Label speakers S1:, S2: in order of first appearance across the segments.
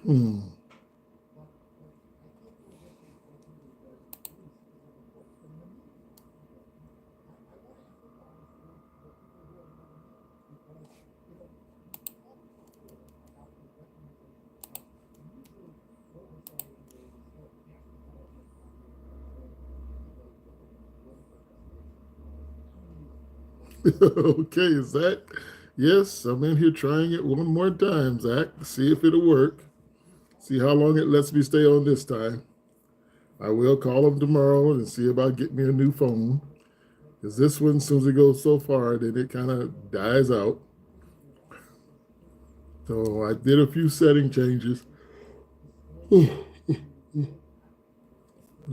S1: Hmm. Okay, Zach. Yes, I'm in here trying it one more time, Zach, to see if it'll work. See how long it lets me stay on this time. I will call them tomorrow and see about getting me a new phone. Because this one, as soon as it goes so far, then it kind of dies out. So I did a few setting changes to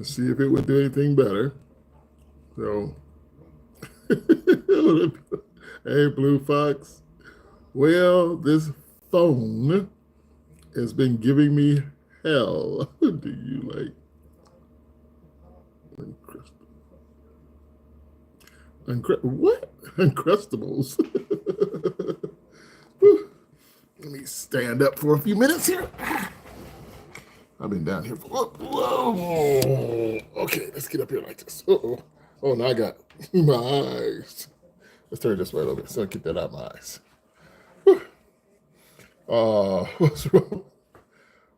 S1: see if it would do anything better. So, hey, Blue Fox. Well, this phone has been giving me hell. Do you like what? Uncrustables. Let me stand up for a few minutes here. I've been down here for. Whoa. Okay, let's get up here like this. Uh-oh. Oh, now I got my eyes. Let's turn this way a little bit so I can get that out of my eyes. What's wrong?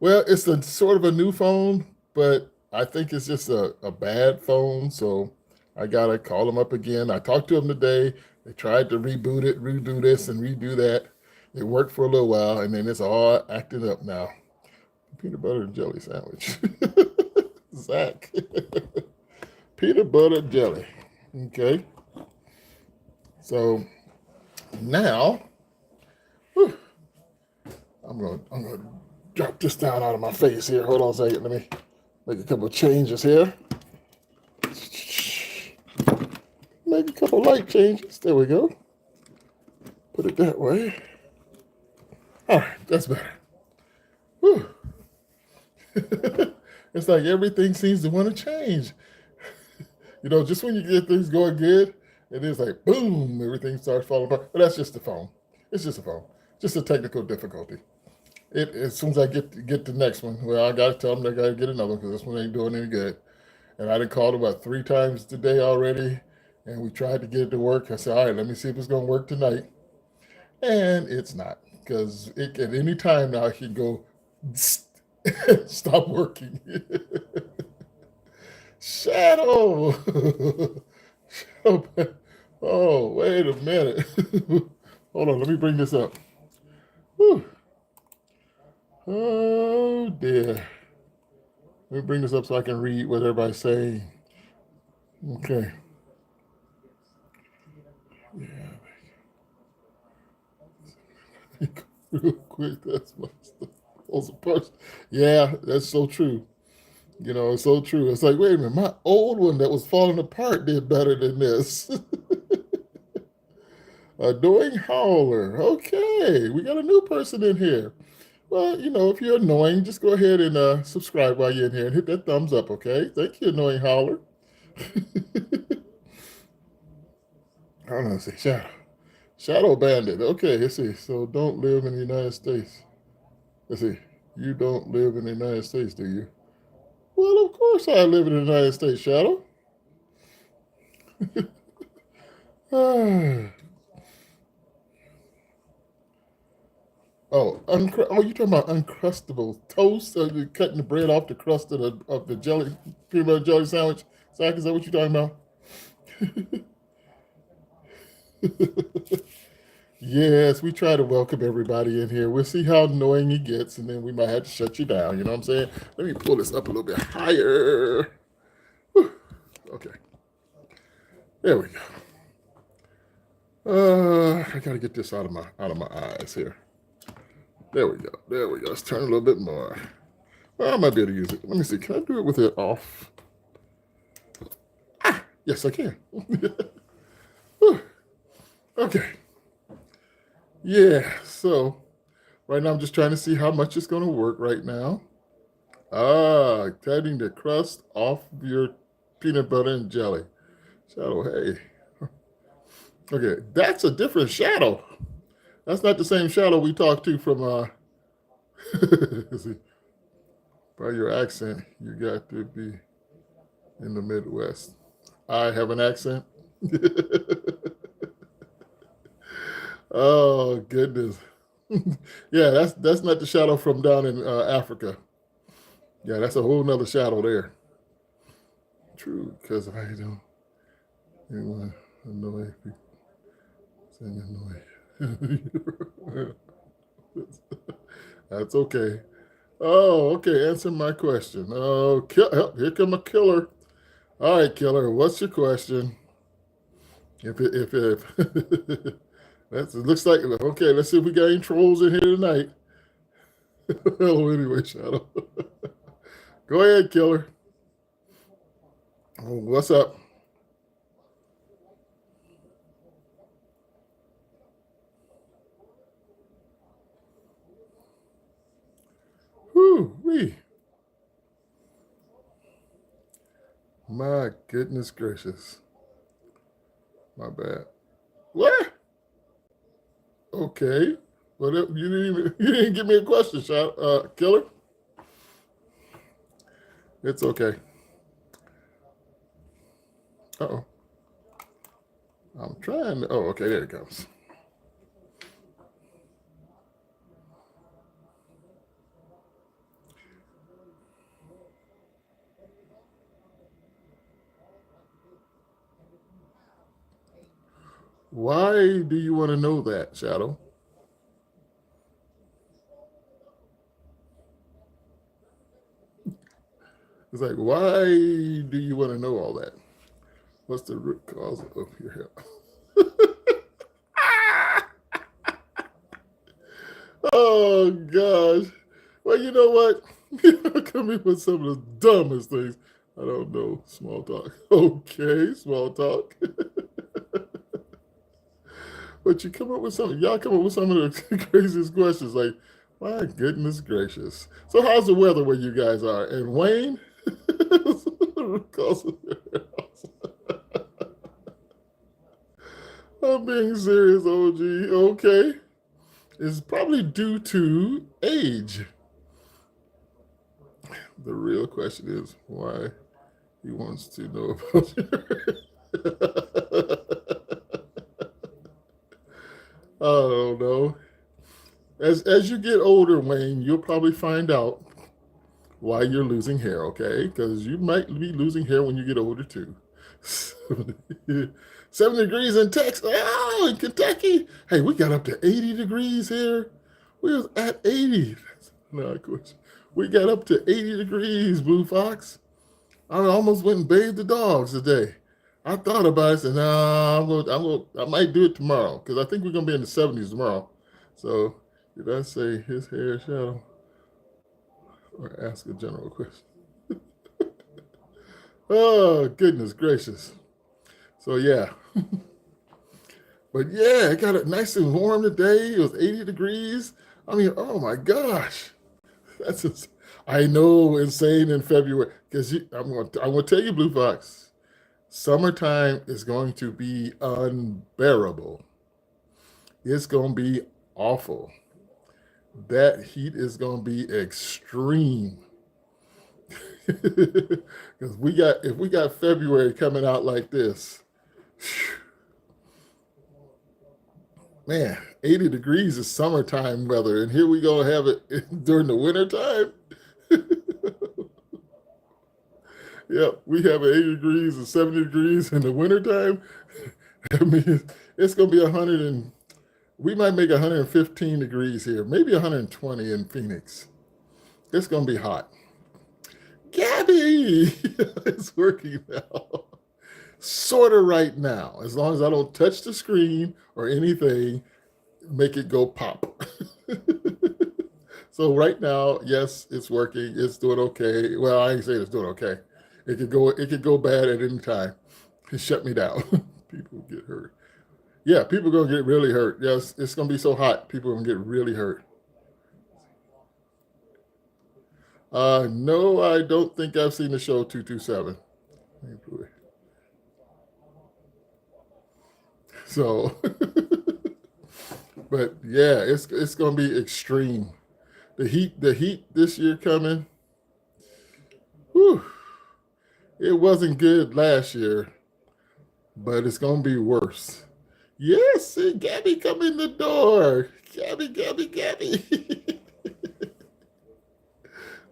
S1: Well, it's a sort of a new phone, but I think it's just a bad phone. So I gotta call them up again. I talked to them today. They tried to reboot it, redo this and redo that. It worked for a little while, and then it's all acting up now. Peanut butter and jelly sandwich. Zach. Peanut butter jelly. Okay. So now whew, I'm gonna drop this down out of my face here. Hold on a second. Let me make a couple of changes here. Make a couple light changes. There we go. Put it that way. All right, that's better. Whew. It's like everything seems to want to change. Just when you get things going good, it is like boom, everything starts falling apart. But that's just the phone. It's just a phone. Just a technical difficulty. As soon as I get the next one, well, I gotta tell them they gotta get another one because this one ain't doing any good. And I done called about 3 times today already, and we tried to get it to work. I said, all right, let me see if it's gonna work tonight, and it's not because it at any time now it can go stop working. Shadow. Shadow. Oh, wait a minute. Hold on, let me bring this up. Whew. Oh dear. Let me bring this up so I can read what everybody's saying. Okay. Yeah. Real quick, that's my stuff. Yeah, that's so true. It's so true. It's like, wait a minute, my old one that was falling apart did better than this. Annoying howler. Okay, we got a new person in here. Well, if you're annoying, just go ahead and subscribe while you're in here and hit that thumbs up, okay? Thank you, annoying howler. I don't know, let's see, Shadow. Shadow Bandit. Okay, let's see. So don't live in the United States. Let's see. You don't live in the United States, do you? Well, of course I live in the United States, Shadow. Oh, you talking about Uncrustable toast? You're cutting the bread off the crust of the jelly peanut butter jelly sandwich. Zach, is that what you're talking about? Yes, we try to welcome everybody in here. We'll see how annoying it gets, and then we might have to shut you down. You know what I'm saying? Let me pull this up a little bit higher. Whew. Okay, there we go. I gotta get this out of my eyes here. There we go. There we go. Let's turn a little bit more. Well, I might be able to use it. Let me see. Can I do it with it off? Yes, I can. Okay. Yeah. So right now I'm just trying to see how much it's going to work right now. Cutting the crust off your peanut butter and jelly. Shadow, hey. Okay, that's a different Shadow. That's not the same Shadow we talked to from See, by your accent, you got to be in the Midwest. I have an accent. Oh goodness. Yeah, that's not the shadow from down in Africa. Yeah, that's a whole nother shadow there. True, because I don't want to annoy people. Saying annoy. That's okay. Oh, okay. Answer my question. Oh, here come a killer. All right, killer. What's your question? If that's it looks like okay. Let's see if we got any trolls in here tonight. Well, anyway, Shadow. Go ahead, killer. Oh, what's up? Whoo wee. My goodness gracious. My bad. What? Okay. Well, you didn't give me a question, shot killer. It's okay. Uh-oh. I'm trying to, oh, okay, there it comes. Why do you want to know that, Shadow? It's like, why do you want to know all that? What's the root cause of your health? Oh gosh. Well, you know what? Come in with some of the dumbest things. I don't know. Small talk. Okay, small talk. But you come up with something. Y'all come up with some of the craziest questions. Like, my goodness gracious. So, how's the weather where you guys are? And Wayne? I'm being serious, OG. Okay. It's probably due to age. The real question is why he wants to know about your. I don't know. As you get older, Wayne, you'll probably find out why you're losing hair, okay? Because you might be losing hair when you get older too. 70 degrees in Texas. Oh, in Kentucky. Hey, we got up to 80 degrees here. We was at 80. No, of course. We got up to 80 degrees, Blue Fox. I almost went and bathed the dogs today. I thought about it. Said, nah, I might do it tomorrow because I think we're gonna be in the 70s tomorrow. So did I say his hair shadow or ask a general question? Oh goodness gracious! So yeah, but yeah, it got it nice and warm today. It was 80 degrees. I mean, oh my gosh, that's just, I know insane in February because I'm gonna tell you, Blue Fox. Summertime is going to be unbearable. It's going to be awful. That heat is going to be extreme. Because if we got February coming out like this, man, 80 degrees is summertime weather, and here we go have it during the winter time. Yep, we have 80 degrees and 70 degrees in the wintertime. I mean, it's going to be 100 and we might make 115 degrees here, maybe 120 in Phoenix. It's going to be hot. Gabby, it's working now. Sort of right now, as long as I don't touch the screen or anything, make it go pop. So right now, yes, it's working. It's doing okay. Well, I ain't saying it's doing okay. It could go bad at any time. It shut me down. People get hurt. Yeah, people are gonna get really hurt. Yes, it's gonna be so hot. People are gonna get really hurt. No, I don't think I've seen the show 227. So, but yeah, it's gonna be extreme. The heat this year coming. Whew, it wasn't good last year, but it's gonna be worse. Yes, see, Gabby, come in the door. Gabby, Gabby, Gabby.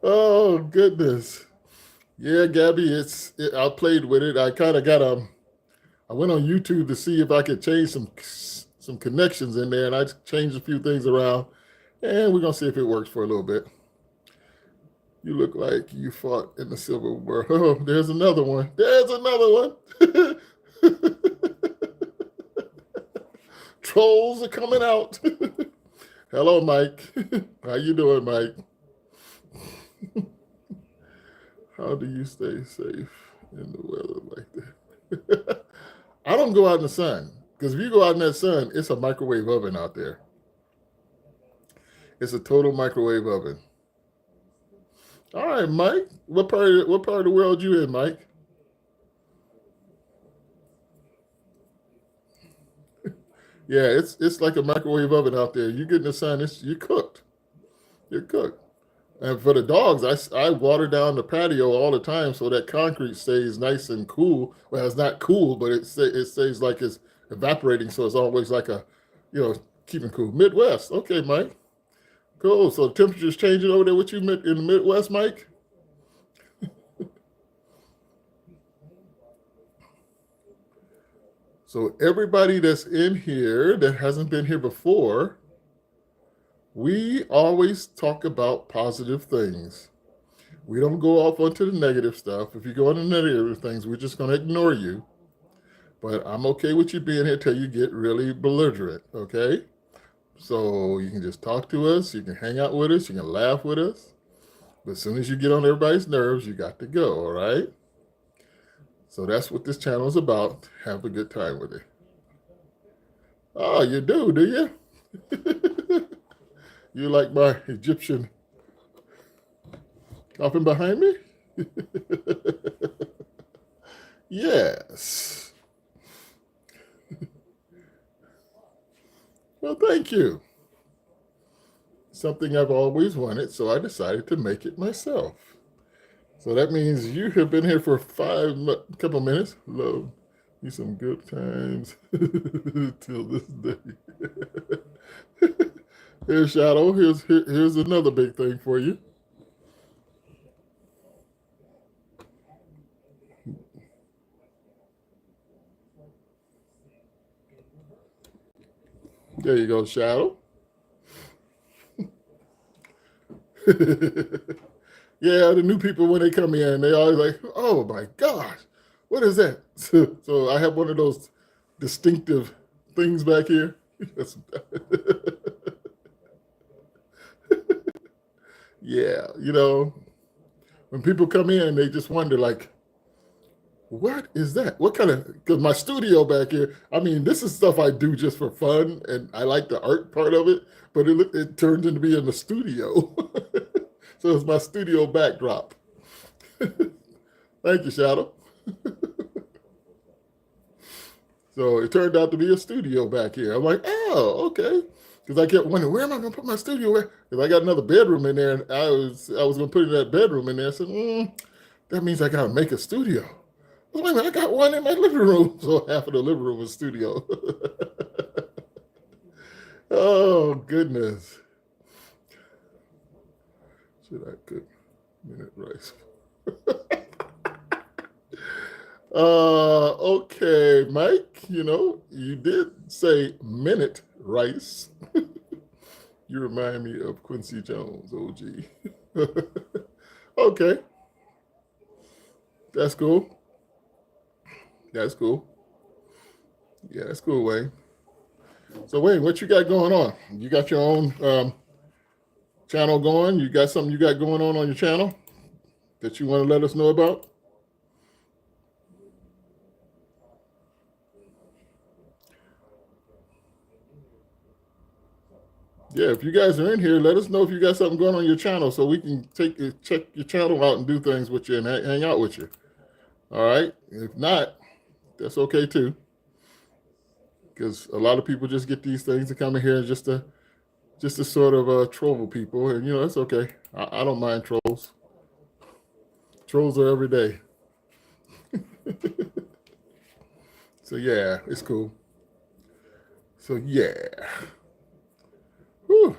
S1: Oh goodness. Yeah, Gabby, I played with it. I kind of got I went on YouTube to see if I could change some connections in there, and I changed a few things around, and we're gonna see if it works for a little bit. You look like you fought in the Civil War. Oh, there's another one. There's another one. Trolls are coming out. Hello, Mike. How you doing, Mike? How do you stay safe in the weather like that? I don't go out in the sun because if you go out in that sun, it's a microwave oven out there. It's a total microwave oven. All right, Mike. What part of the world you in, Mike? Yeah, it's like a microwave oven out there. You get in the sun, you're cooked. You're cooked. And for the dogs, I water down the patio all the time so that concrete stays nice and cool. Well, it's not cool, but it stays like it's evaporating, so it's always like you know, keeping cool. Midwest, okay, Mike. Cool. So the temperature's changing over there with you in the Midwest, Mike. So everybody that's in here that hasn't been here before, we always talk about positive things. We don't go off onto the negative stuff. If you go into negative things, we're just going to ignore you. But I'm okay with you being here till you get really belligerent, okay? So you can just talk to us, you can hang out with us, you can laugh with us. But as soon as you get on everybody's nerves, you got to go, all right? So that's what this channel is about. Have a good time with it. Oh, you do you? You like my Egyptian coffin behind me? Yes. Well, thank you. Something I've always wanted, so I decided to make it myself. So that means you have been here for couple minutes. Love you some good times till this day. Here's Shadow. Here's another big thing for you. There you go, Shadow. Yeah, the new people when they come in, they always like, "Oh my gosh, what is that?" So I have one of those distinctive things back here. Yeah, when people come in, they just wonder like, "What is that? What kind of?" Because my studio back here, I mean, this is stuff I do just for fun, and I like the art part of it, but it turns into being the studio. So it's my studio backdrop. Thank you, Shadow. So it turned out to be a studio back here. I'm like, oh, okay. Because I kept wondering, where am I going to put my studio? Because I got another bedroom in there, and I was going to put that bedroom in there. I said, that means I got to make a studio. Well, wait a minute, I got one in my living room. So half of the living room was studio. Oh, goodness. Should I cook minute rice? Okay, Mike, you did say minute rice. You remind me of Quincy Jones, OG. Okay, that's cool. That's cool. Yeah, that's cool, Wayne. So, Wayne, what you got going on? You got your own channel going? You got something you got going on your channel that you want to let us know about? Yeah, if you guys are in here, let us know if you got something going on your channel so we can check your channel out and do things with you and hang out with you. All right. If not, that's okay too. Because a lot of people just get these things to come in here just to just to sort of troll people, and that's okay. I don't mind trolls. Trolls are every day. So yeah, it's cool. So yeah. Whew.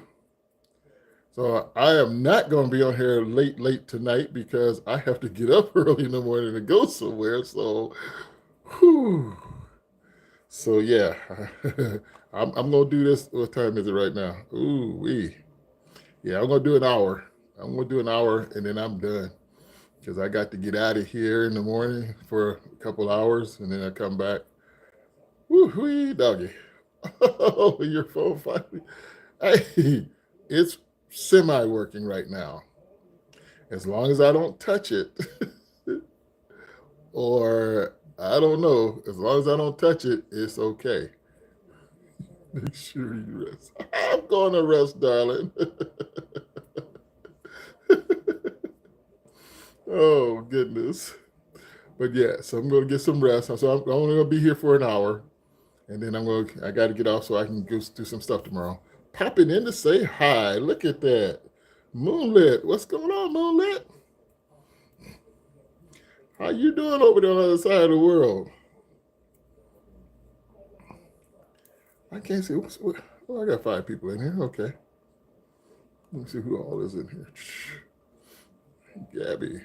S1: So I am not going to be on here late tonight because I have to get up early in the morning to go somewhere. So, whew. So yeah, I'm going to do this. What time is it right now? Ooh wee. Yeah, I'm going to do an hour. I'm going to do an hour and then I'm done because I got to get out of here in the morning for a couple hours and then I come back. Woo wee doggy. Oh, your phone finally. Hey, it's semi working right now. As long as I don't touch it, or I don't know, as long as I don't touch it, it's okay. Make sure you rest. I'm going to rest, darling. Oh, goodness. But yeah, so I'm going to get some rest. So I'm only going to be here for an hour. And then I got to get off so I can go do some stuff tomorrow. Popping in to say hi. Look at that. Moonlit. What's going on, Moonlit? How you doing over there on the other side of the world? I can't see. Oh, I got 5 people in here. Okay. Let me see who all is in here. Gabby.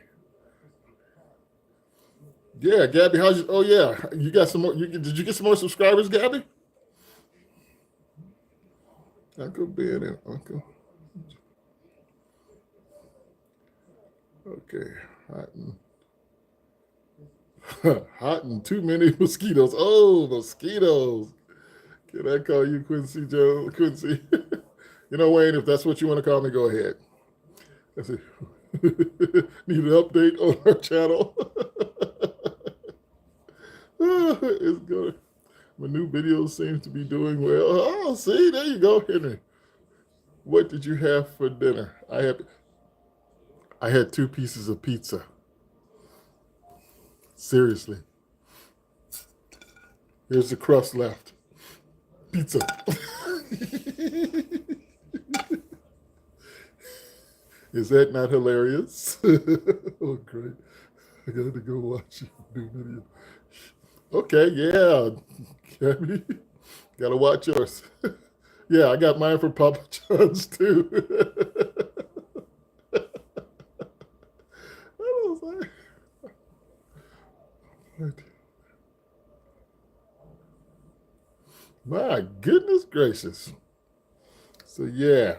S1: Yeah, Gabby, how's you? Oh yeah, you got some more. Did you get some more subscribers, Gabby? Uncle Ben and Uncle. Okay, hot and, hot and too many mosquitoes. Oh, mosquitoes. Can I call you Quincy Joe? Quincy. Wayne, if that's what you want to call me, go ahead. Let's see. Need an update on our channel. It's good. My new video seems to be doing well. Oh, see, there you go, Henry. What did you have for dinner? I had 2 pieces of pizza. Seriously. Here's the crust left. Pizza. Is that not hilarious? Oh, great. I got to go watch your new video. Okay, yeah. Gabby, got to watch yours. Yeah, I got mine from Papa John's too. I was like, my goodness gracious. So yeah,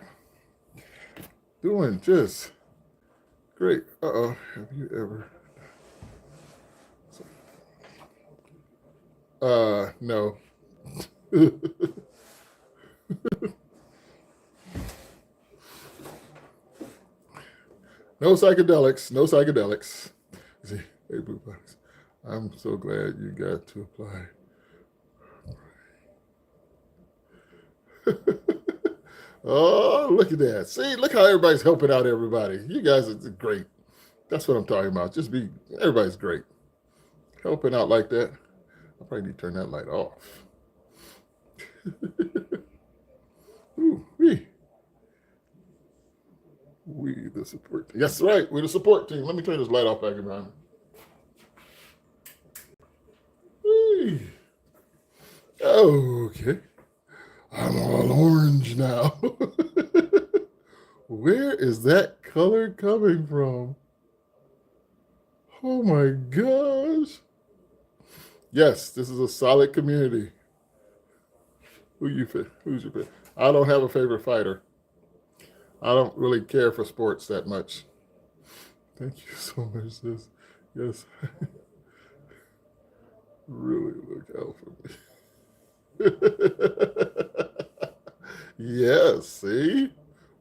S1: doing just great. Uh-oh, have you ever? No. No psychedelics. No psychedelics. See, hey, Boo Box, I'm so glad you got to apply. Oh, look at that. See, look how everybody's helping out everybody. You guys are great. That's what I'm talking about. Everybody's great. Helping out like that. I probably need to turn that light off. Ooh, we the support team. That's right. We're the support team. Let me turn this light off back around. Okay. I'm all orange now. Where is that color coming from? Oh my gosh. Yes, this is a solid community. Who's your favorite? I don't have a favorite fighter. I don't really care for sports that much. Thank you so much, sis. Yes. Really look out for me. Yes, see?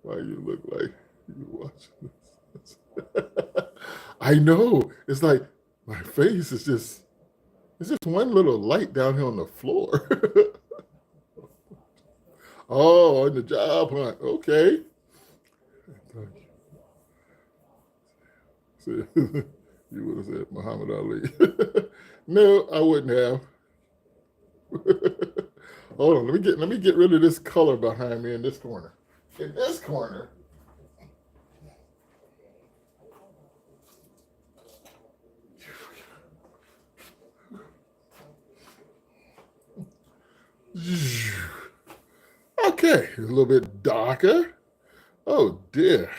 S1: Why you look like you watching this? I know. It's like my face is just, it's just one little light down here on the floor. Oh, in the job hunt. Okay. You would have said Muhammad Ali. No, I wouldn't have. Hold on, let me get rid of this color behind me in this corner. in this corner. Okay, a little bit darker. Oh dear.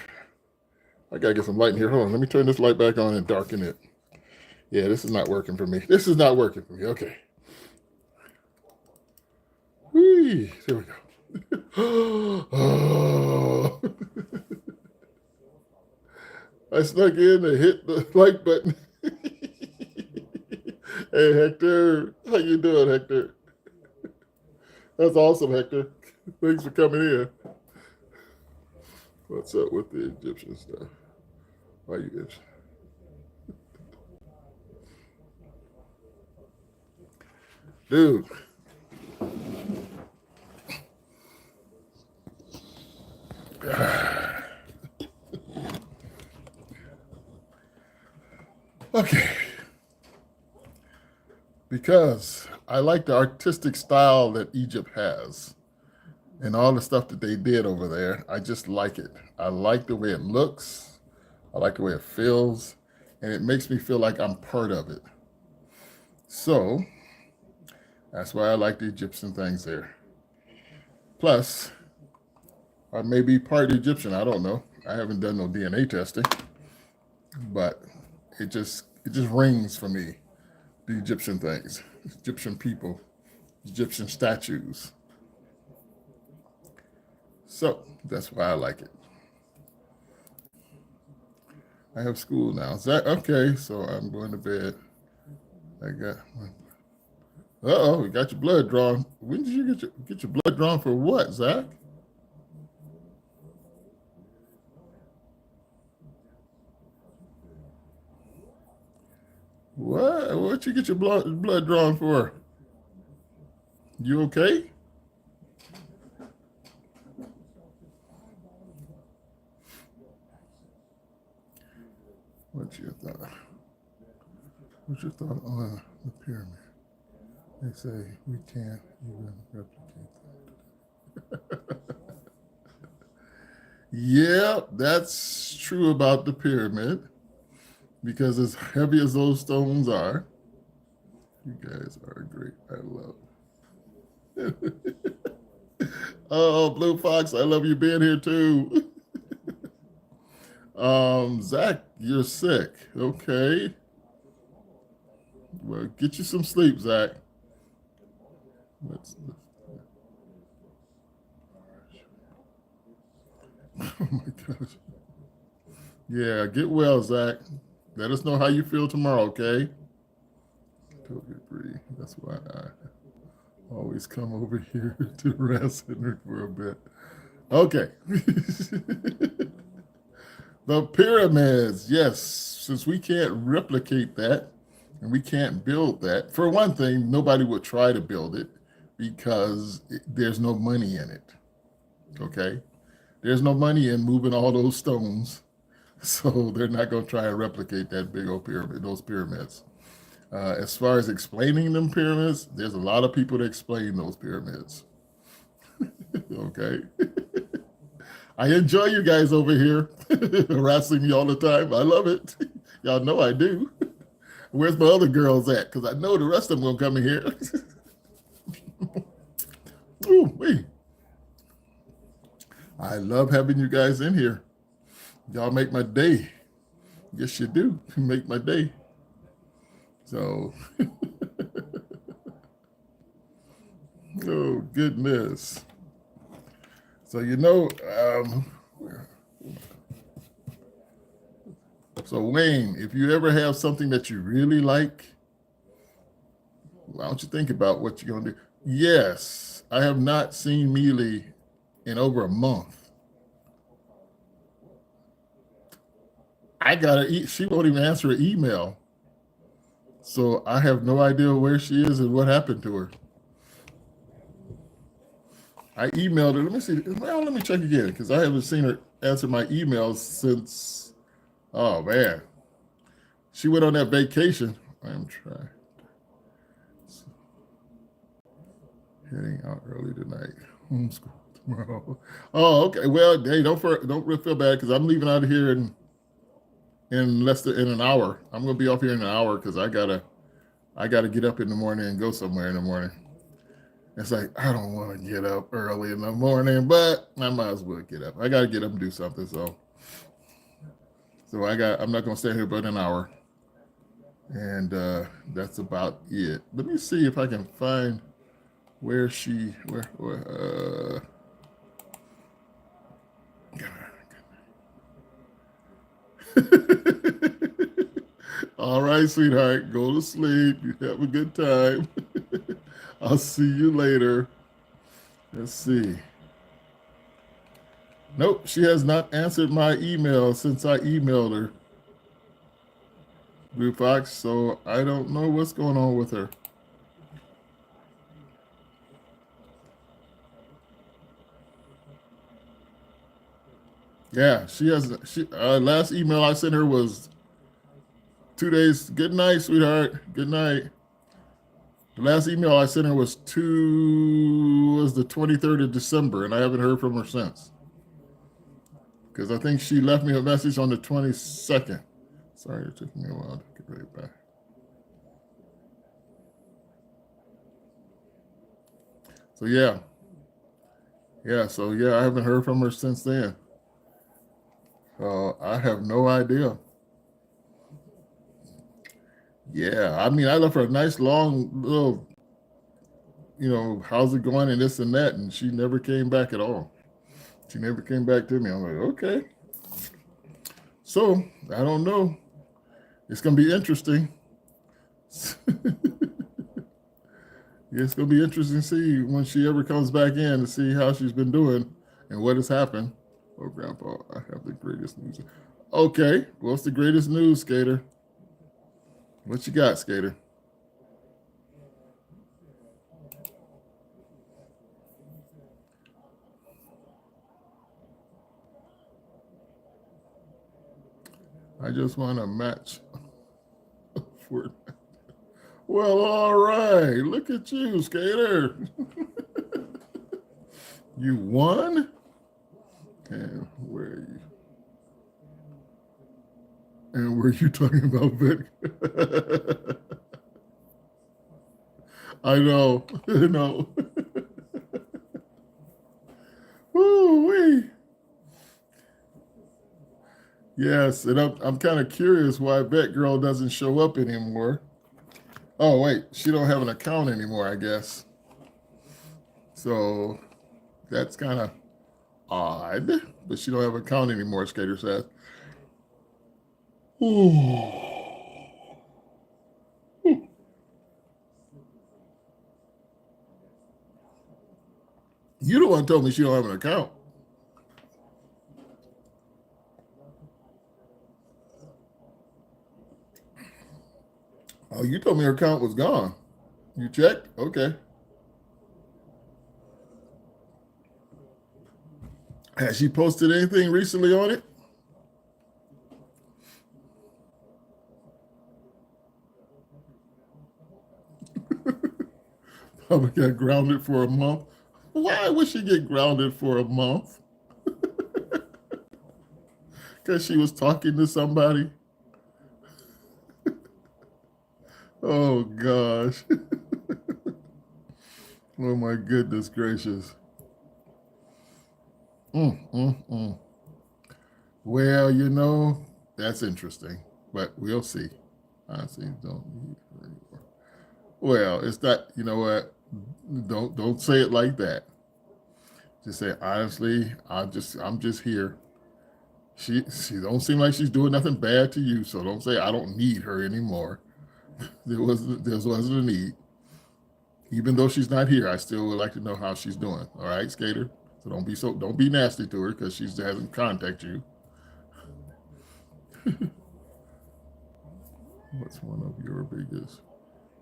S1: I gotta get some light in here. Hold on, let me turn this light back on and darken it. Yeah, this is not working for me. This is not working for me. Okay. Whee, there we go. Oh. I snuck in and hit the like button. Hey Hector, how you doing, Hector? That's awesome, Hector. Thanks for coming in. What's up with the Egyptian stuff? Why you Egyptian? Dude. Okay. Because I like the artistic style that Egypt has and all the stuff that they did over there. I just like it. I like the way it looks. I like the way it feels. And it makes me feel like I'm part of it. So that's why I like the Egyptian things there. Plus, I may be part Egyptian. I don't know. I haven't done no DNA testing, but it just rings for me. The Egyptian things, Egyptian people, Egyptian statues. So that's why I like it. I have school now. Is that okay? So I'm going to bed. I got. Uh-oh, you got your blood drawn. When did you get your blood drawn for what, Zach? What you get your blood drawn for? You okay? What's your thought? What's your thought on the pyramid? They say we can't even replicate that. Yeah, that's true about the pyramid because as heavy as those stones are, you guys are great. I love it. Oh, Blue Fox, I love you being here too. Zach, you're sick. Okay. Well, get you some sleep, Zach. Let's oh my gosh. Yeah, get well, Zach. Let us know how you feel tomorrow, okay? Totally agree. That's why I always come over here to rest for a bit. Okay. The pyramids, yes. Since we can't replicate that and we can't build that, for one thing, nobody would try to build it because there's no money in it. Okay? There's no money in moving all those stones. So they're not going to try and replicate that big old pyramid, those pyramids. As far as explaining them pyramids, there's a lot of people to explain those pyramids. Okay. I enjoy you guys over here harassing me all the time. I love it. Y'all know I do. Where's my other girls at? Because I know the rest of them gonna come in here. Ooh, wait. I love having you guys in here. Y'all make my day. Yes, you do. Make my day. So, oh goodness. So so Wayne, if you ever have something that you really like, why don't you think about what you're gonna do? Yes, I have not seen Mealy in over a month. I gotta eat. She won't even answer an email. So I have no idea where she is and what happened to her. I emailed her. Let me see. Well, let me check again because I haven't seen her answer my emails since. Oh man, she went on that vacation. I'm trying. Heading out early tonight. Homeschool. Oh, okay. Well, hey, don't really feel bad because I'm leaving out of here in less than in an hour. I'm gonna be off here in an hour because I gotta get up in the morning and go somewhere in the morning. It's like I don't want to get up early in the morning, but I might as well get up. I gotta get up and do something. So I'm not gonna stay here but an hour, and that's about it. Let me see if I can find where. All right, sweetheart, go to sleep. You have a good time. I'll see you later. Let's see. Nope, she has not answered my email since I emailed her, Blue Fox. So I don't know what's going on with her. Yeah, she has. She last email I sent her was 2 days. Good night, sweetheart. Good night. The last email I sent her was the 23rd of December, and I haven't heard from her since. Because I think she left me a message on the 22nd. Sorry, it took me a while to get right back. So yeah. I haven't heard from her since then. I have no idea. Yeah, I mean, I left her a nice long little, how's it going and this and that, and she never came back at all. She never came back to me. I'm like, okay. So I don't know. It's gonna be interesting. It's gonna be interesting to see when she ever comes back in to see how she's been doing and what has happened. Oh, Grandpa, I have the greatest news. Okay, what's the greatest news, Skater? What you got, Skater? I just want to match for. Well, all right. Look at you, Skater. You won? And where are you? And were you talking about Vic? I know. I know. Woo wee. Yes, and I'm kind of curious why Bet Girl doesn't show up anymore. Oh wait, she don't have an account anymore, I guess. So that's kind of odd. But she don't have an account anymore, Skater says. You the one told me she don't have an account. Oh, you told me her account was gone. You checked? Okay. Has she posted anything recently on it? Probably got grounded for a month. Why would she get grounded for a month? Because she was talking to somebody. Oh gosh. Oh my goodness gracious. Mm. Well, that's interesting, but we'll see. I see. Don't need her anymore. Well, it's not. You know what? Don't say it like that. Just say honestly. I'm just here. She don't seem like she's doing nothing bad to you, so don't say I don't need her anymore. There wasn't a need. Even though she's not here, I still would like to know how she's doing. All right, Skater. So don't be nasty to her because she hasn't contacted you. What's one of your biggest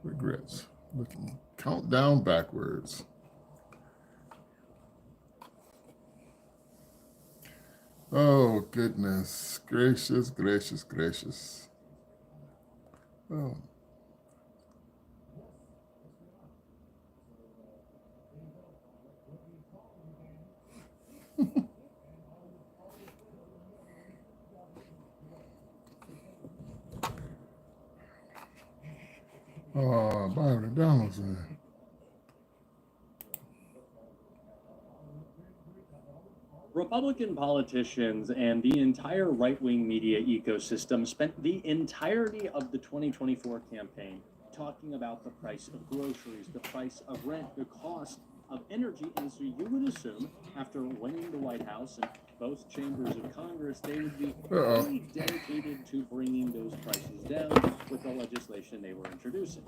S1: regrets? Looking count down backwards. Oh goodness gracious, gracious, gracious. Oh, Byron Donaldson.
S2: Republican politicians and the entire right-wing media ecosystem spent the entirety of the 2024 campaign talking about the price of groceries, the price of rent, the cost of energy. And so you would assume after winning the White House and both chambers of Congress, they would be fully dedicated to bringing those prices down with the legislation they were introducing.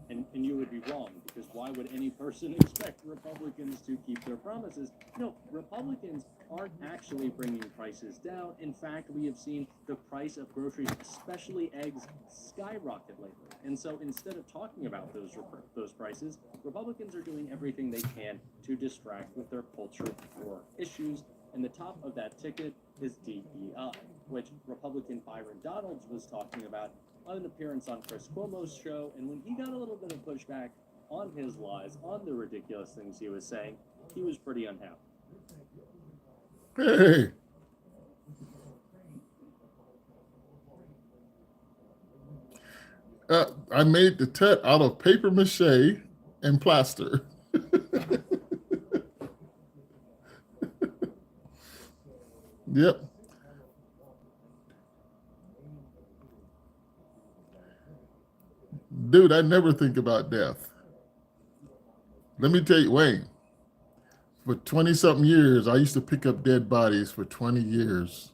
S2: And you would be wrong, because why would any person expect Republicans to keep their promises? No, Republicans aren't actually bringing prices down. In fact, we have seen the price of groceries, especially eggs, skyrocket lately. And so instead of talking about those prices, Republicans are doing everything they can to distract with their culture war issues. And the top of that ticket is DEI, which Republican Byron Donalds was talking about on an appearance on Chris Cuomo's show. And when he got a little bit of pushback on his lies, on the ridiculous things he was saying, he was pretty unhappy.
S1: Hey. I made the tet out of paper mache and plaster. Yep. Dude, I never think about death. Let me tell you, Wayne, for 20-something years, I used to pick up dead bodies for 20 years.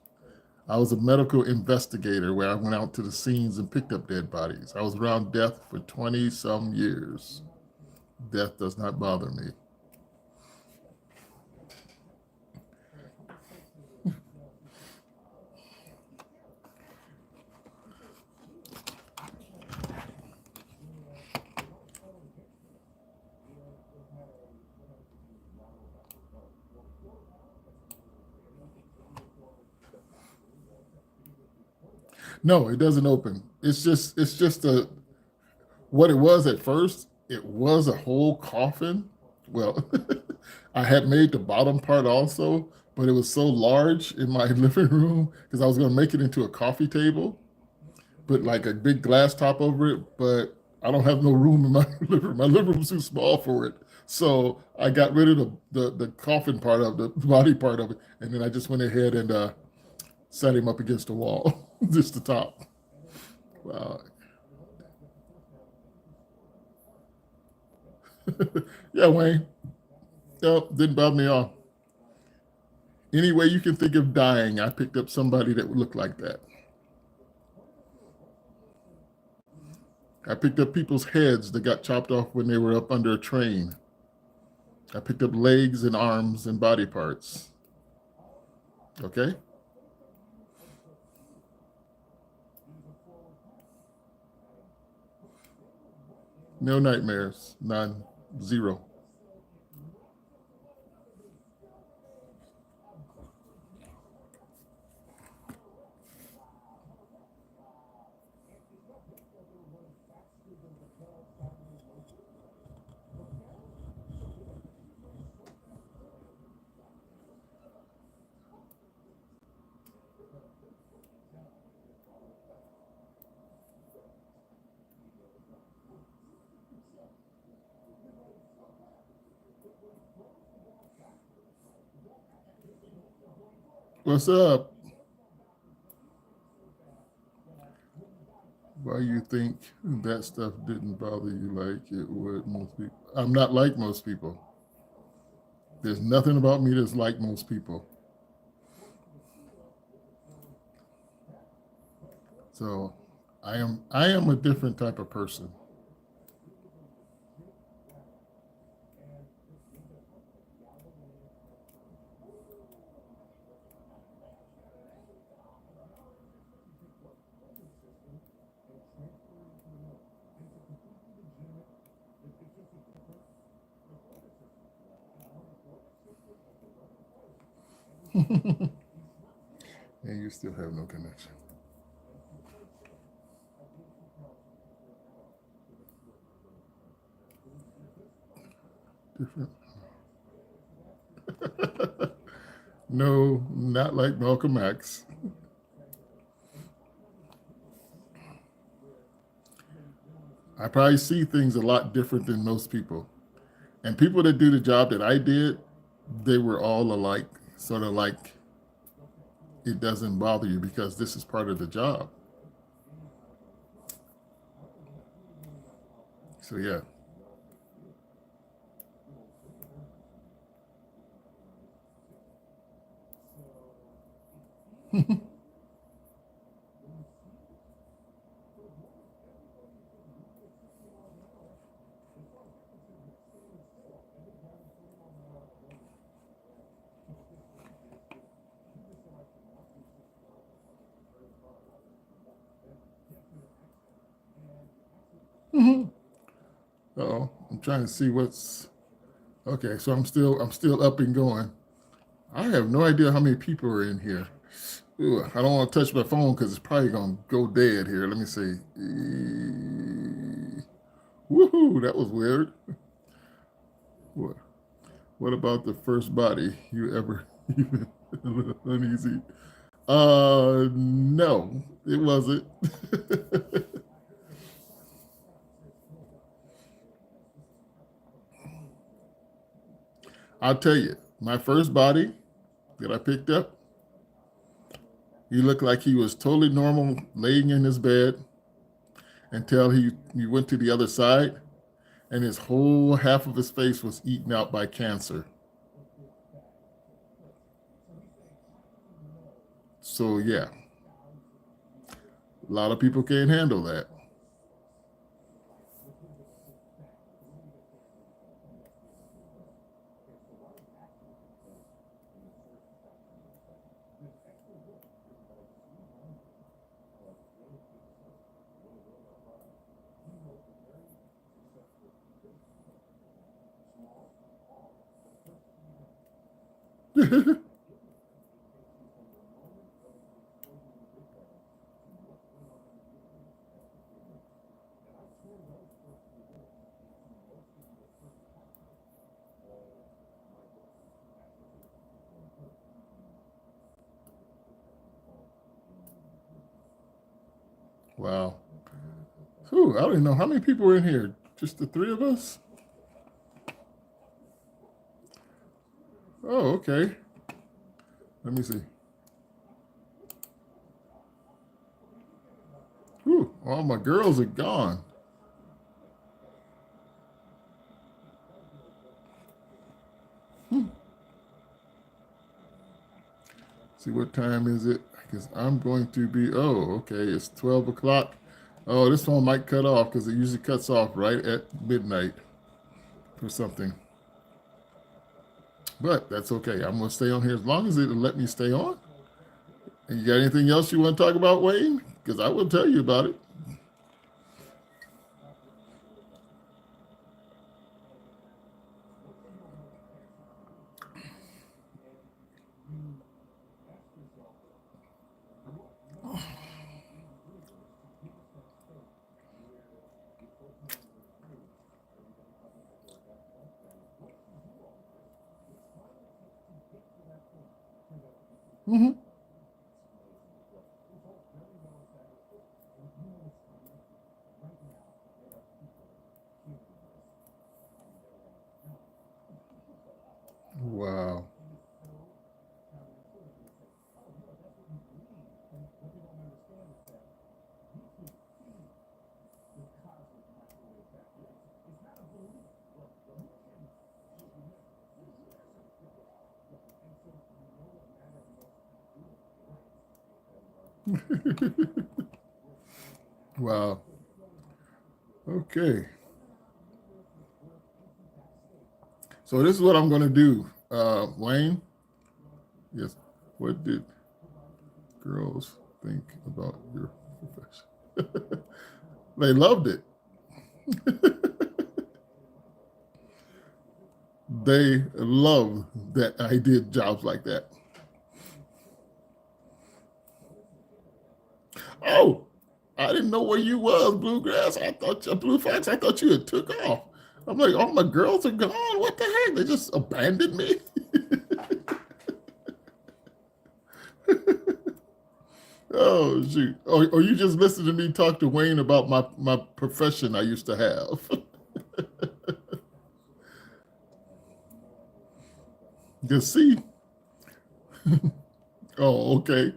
S1: I was a medical investigator where I went out to the scenes and picked up dead bodies. I was around death for 20-some years. Death does not bother me. No, it doesn't open. It's just a what it was at first. It was a whole coffin. Well, I had made the bottom part also, but it was so large in my living room because I was going to make it into a coffee table, put like a big glass top over it. But I don't have no room in my living room. My living room's too small for it. So I got rid of the coffin part of the body part of it, and then I just went ahead and set him up against the wall, just the top. Wow. Yeah, Wayne. No, didn't bother me at all. Any way you can think of dying, I picked up somebody that would look like that. I picked up people's heads that got chopped off when they were up under a train. I picked up legs and arms and body parts. Okay? No nightmares. None. Zero. What's up? Why you think that stuff didn't bother you like it would most people? I'm not like most people. There's nothing about me that's like most people. So I am a different type of person. And you still have no connection. Different. No, not like Malcolm X. I probably see things a lot different than most people. And people that do the job that I did, they were all alike, sort of like it doesn't bother you because this is part of the job. So yeah. Oh, I'm trying to see what's okay. So I'm still up and going. I have no idea how many people are in here. Ooh, I don't want to touch my phone because it's probably gonna go dead here. Let me see. Woohoo! That was weird. What? What about the first body you ever even a little uneasy? No, it wasn't. I'll tell you, my first body that I picked up, he looked like he was totally normal, laying in his bed until he went to the other side, and his whole half of his face was eaten out by cancer. So yeah, a lot of people can't handle that. Wow. Whew, I don't even know how many people were in here. Just the three of us? Oh, okay. Let me see. Whew, all my girls are gone. Hmm. See, what time is it? Because I'm going to be, oh, okay, it's 12 o'clock. Oh, this one might cut off because it usually cuts off right at midnight or something. But that's okay. I'm going to stay on here as long as it'll let me stay on. And you got anything else you want to talk about, Wayne? Because I will tell you about it. Hmm. Wow. Wow. Okay. So this is what I'm going to do, Wayne. Yes. What did girls think about your profession? They loved it. They love that I did jobs like that. Oh, I didn't know where you was, Bluegrass. I thought Blue Fox. I thought you had took off. I'm like, all my girls are gone. What the heck? They just abandoned me. Oh shoot! Or you just listen to me talk to Wayne about my profession I used to have. Just see. Oh, okay.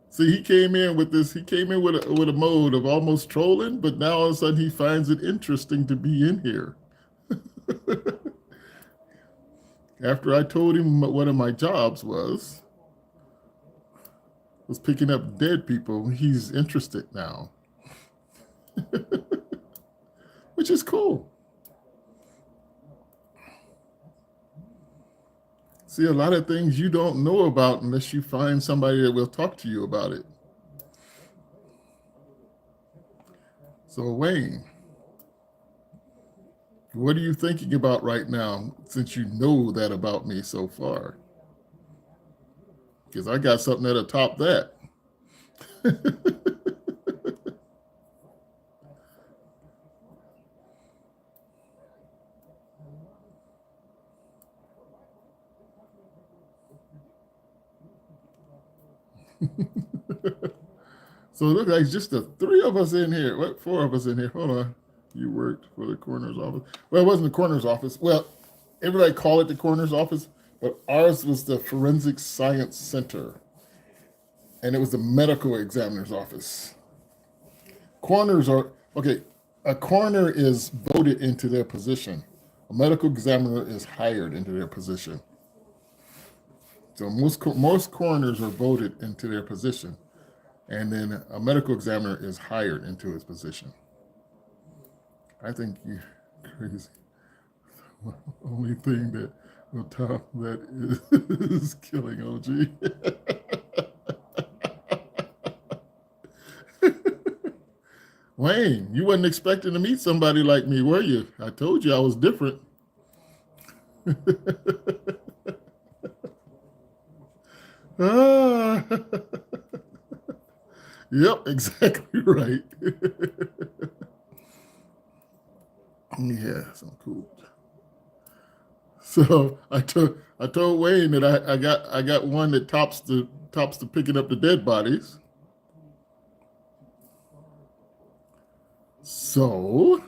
S1: See, he came in with this. He came in with a mode of almost trolling, but now all of a sudden he finds it interesting to be in here. After I told him what one of my jobs was picking up dead people, he's interested now, which is cool. See, a lot of things you don't know about unless you find somebody that will talk to you about it. So, Wayne, what are you thinking about right now since you know that about me so far? Because I got something that'll top that. So it looks like it's just the three of us in here. What, four of us in here? Hold on. You worked for the coroner's office. Well, it wasn't the coroner's office. Well, everybody called it the coroner's office, but ours was the Forensic Science Center, and it was the medical examiner's office. Coroners are okay. A coroner is voted into their position. A medical examiner is hired into their position. So most coroners are voted into their position, and then a medical examiner is hired into his position. I think you're crazy. The only thing that will top that is killing OG. Wayne, you wasn't expecting to meet somebody like me, were you? I told you I was different. Ah. Yep, exactly right. Yeah, some cool. So I told Wayne that I got one that tops the picking up the dead bodies. So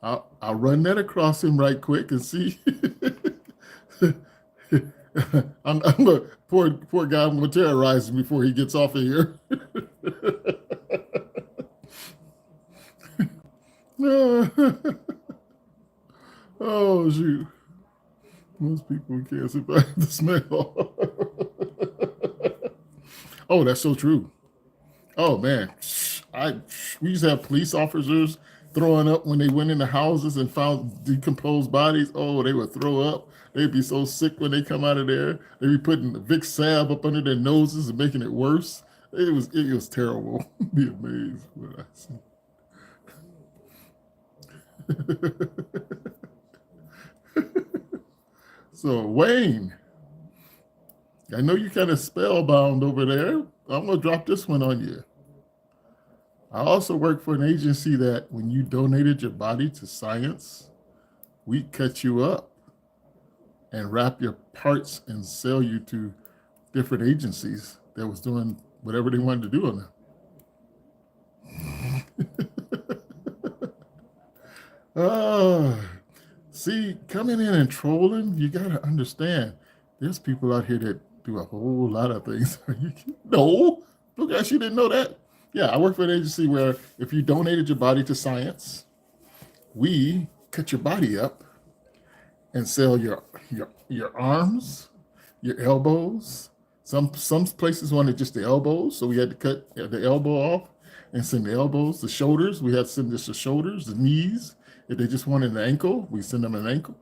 S1: I'll run that across him right quick and see. I'm a poor guy. I'm gonna terrorize him before he gets off of here. Oh shoot! Most people can't survive the smell. Oh, that's so true. Oh man, we used to have police officers throwing up when they went into houses and found decomposed bodies. Oh, they would throw up. They'd be so sick when they come out of there. They'd be putting Vic salve up under their noses and making it worse. It was terrible. Be amazed what I see. So Wayne, I know you kind of spellbound over there. I'm gonna drop this one on you. I also work for an agency that when you donated your body to science, we cut you up and wrap your parts and sell you to different agencies that was doing whatever they wanted to do on them. See, coming in and trolling, you gotta understand. There's people out here that do a whole lot of things. No, look, I you didn't know that. Yeah, I work for an agency where if you donated your body to science, we cut your body up and sell your arms, your elbows. Some places wanted just the elbows, so we had to cut the elbow off and send the elbows, the shoulders. We had to send just the shoulders, the knees. If they just wanted an ankle, we send them an ankle.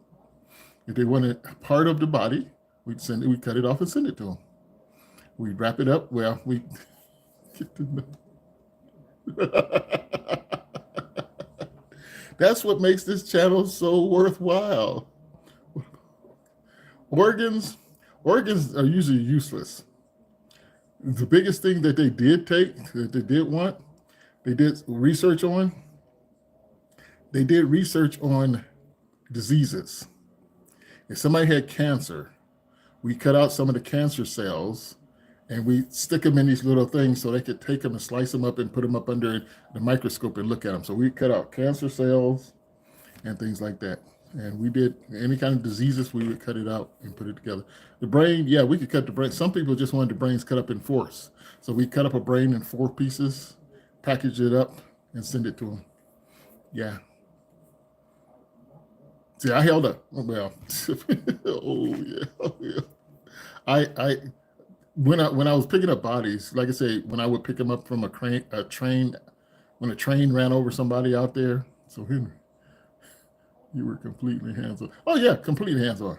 S1: If they wanted part of the body, we'd cut it off and send it to them. We'd wrap it up. Well, we get the. That's what makes this channel so worthwhile. Organs are usually useless. The biggest thing that they did want, they did research on. They did research on diseases. If somebody had cancer, we cut out some of the cancer cells and we stick them in these little things so they could take them and slice them up and put them up under the microscope and look at them. So we cut out cancer cells and things like that. And we did any kind of diseases, we would cut it out and put it together. The brain, yeah, we could cut the brain. Some people just wanted the brains cut up in fours. So we cut up a brain in 4 pieces, package it up, and send it to them. Yeah. See, I held up. Well, oh yeah, oh yeah. I when I was picking up bodies, like I say, when I would pick them up from a train, when a train ran over somebody out there. So Henry, you were completely hands on. Oh yeah, completely hands on.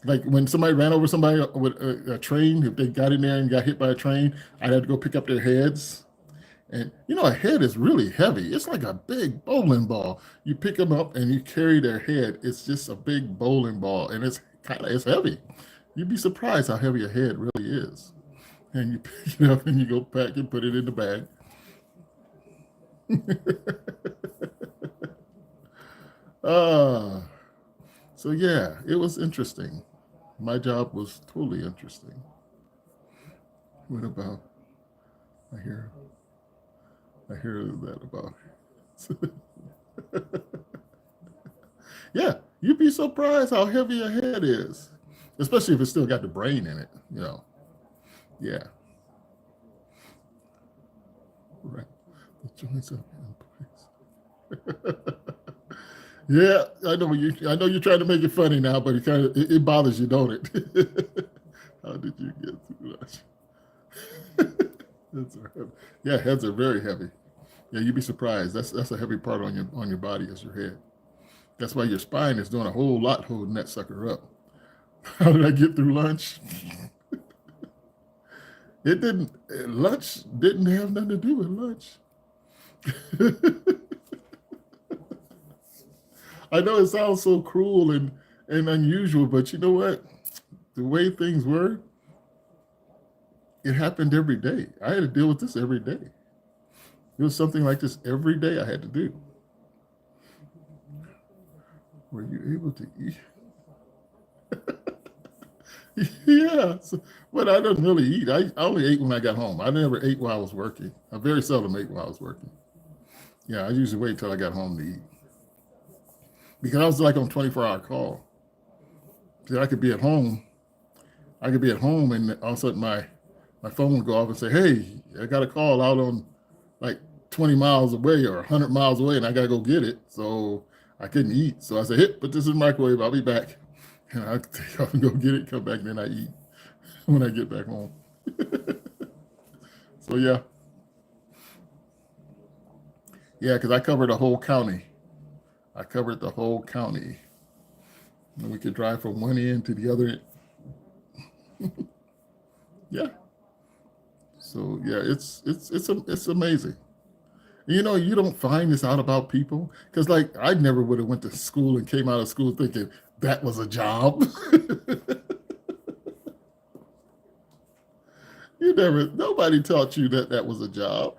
S1: Like when somebody ran over somebody with a train, if they got in there and got hit by a train, I'd have to go pick up their heads. And a head is really heavy. It's like a big bowling ball. You pick them up and you carry their head. It's just a big bowling ball, and it's heavy. You'd be surprised how heavy a head really is. And you pick it up and you go pack and put it in the bag. So yeah, it was interesting. My job was totally interesting. What about? I hear that about. Yeah, you'd be surprised how heavy a head is, especially if it's still got the brain in it. Yeah. Right. The joints up in place. Yeah, I know you're trying to make it funny now, but it bothers you, don't it? How did you get through that? Yeah, heads are very heavy. Yeah, you'd be surprised. That's a heavy part on your body is your head. That's why your spine is doing a whole lot holding that sucker up. How did I get through lunch? Lunch didn't have nothing to do with lunch. I know it sounds so cruel and unusual, but you know what? The way things were, it happened every day. I had to deal with this every day. It was something like this every day I had to do. Were you able to eat? Yeah, but I didn't really eat. I only ate when I got home. I never ate while I was working. I very seldom ate while I was working. Yeah, I usually wait till I got home to eat. Because I was like on 24-hour call. See, I could be at home and all of a sudden my phone would go off and say, hey, I got a call out on like 20 miles away or 100 miles away and I got to go get it. So I couldn't eat. So I said, hey, put this in the microwave. I'll be back. And I take off and go get it, come back, and then I eat when I get back home. So yeah. Yeah, because I covered the whole county. And we could drive from one end to the other end. Yeah. So yeah, it's amazing. You don't find this out about people because like I never would have went to school and came out of school thinking that was a job. Nobody taught you that was a job.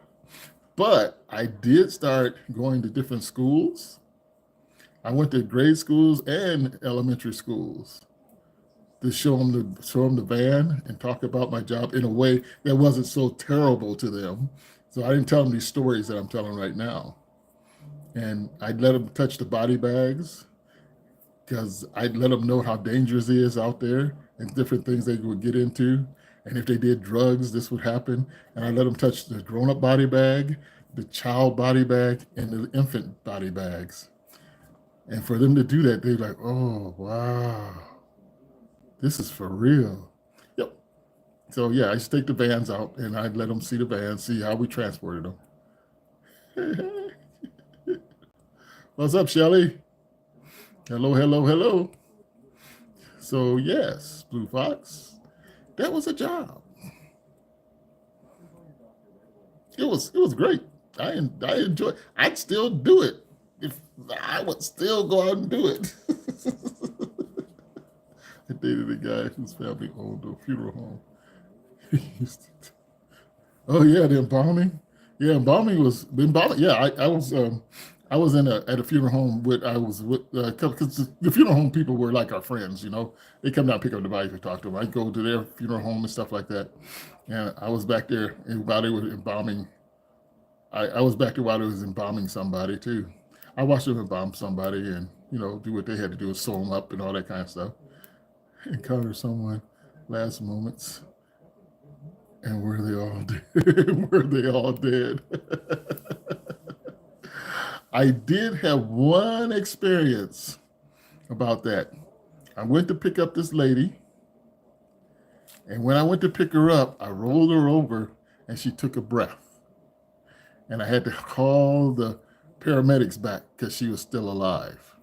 S1: But I did start going to different schools. I went to grade schools and elementary schools to show them the van and talk about my job in a way that wasn't so terrible to them. So I didn't tell them these stories that I'm telling right now. And I'd let them touch the body bags because I'd let them know how dangerous it is out there and different things they would get into. And if they did drugs, this would happen. And I let them touch the grown-up body bag, the child body bag, and the infant body bags. And for them to do that, they're like, oh, wow, this is for real. Yep. So yeah, I used to take the vans out and I'd let them see the vans, see how we transported them. What's up, Shelly? Hello, hello, hello. So yes, Blue Fox, that was a job. It was great. I enjoy. I'd still do it if I would still go out and do it. I dated a guy whose family owned a funeral home. Oh yeah, the embalming. Yeah, embalming. Yeah, I was I was at a funeral home with I was with because the funeral home people were like our friends, you know. They come down, pick up the bodies, we talk to them. I go to their funeral home and stuff like that. And I was back there and while they were embalming. I was back there while they was embalming somebody too. I watched them embalm somebody and do what they had to do, sew them up and all that kind of stuff. Encounter someone last moments, and were they all dead? Were they all dead? I did have one experience about that. I went to pick up this lady, and when I went to pick her up, I rolled her over, and she took a breath. And I had to call the paramedics back because she was still alive.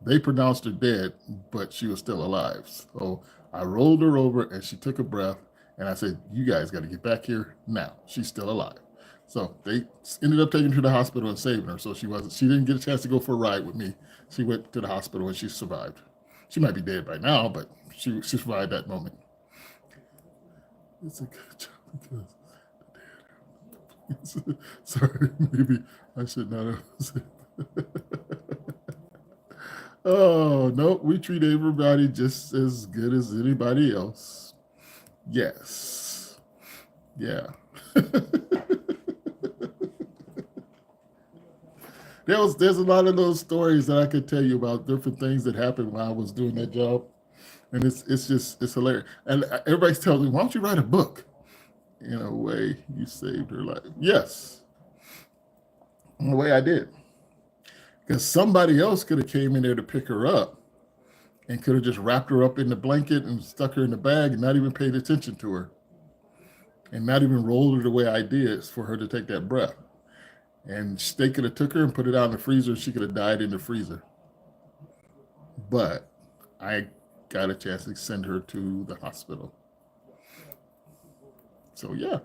S1: They pronounced her dead, but she was still alive. So I rolled her over, and she took a breath, and I said, "You guys got to get back here now. She's still alive." So they ended up taking her to the hospital and saving her. So she didn't get a chance to go for a ride with me. She went to the hospital and she survived. She might be dead by now, but she survived that moment. It's a good job because sorry, maybe I should not have said Oh, no, we treat everybody just as good as anybody else. Yes. Yeah. There's a lot of those stories that I could tell you about different things that happened while I was doing that job. And it's hilarious. And everybody's telling me, why don't you write a book? In a way, you saved her life. Yes. In a way I did. Because somebody else could have came in there to pick her up and could have just wrapped her up in the blanket and stuck her in the bag and not even paid attention to her. And not even rolled her the way I did for her to take that breath. And they could have took her and put it out in the freezer. She could have died in the freezer. But I got a chance to send her to the hospital. So, yeah.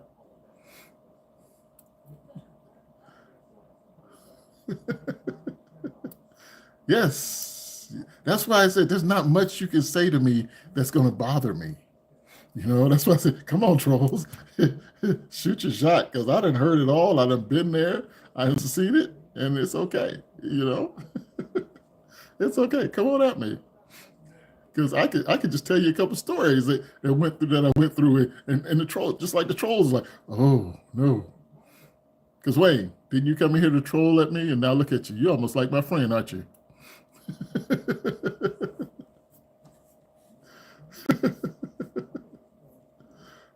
S1: Yes. That's why I said there's not much you can say to me that's going to bother me. That's why I said, come on, trolls. Shoot your shot, because I done heard it all. I done been there. I've seen it, and it's okay. It's okay. Come on at me. Because I could just tell you a couple stories that I went through it, and the troll, just like the trolls, like, oh no. Because Wayne, didn't you come in here to troll at me? And now look at you. You're almost like my friend, aren't you?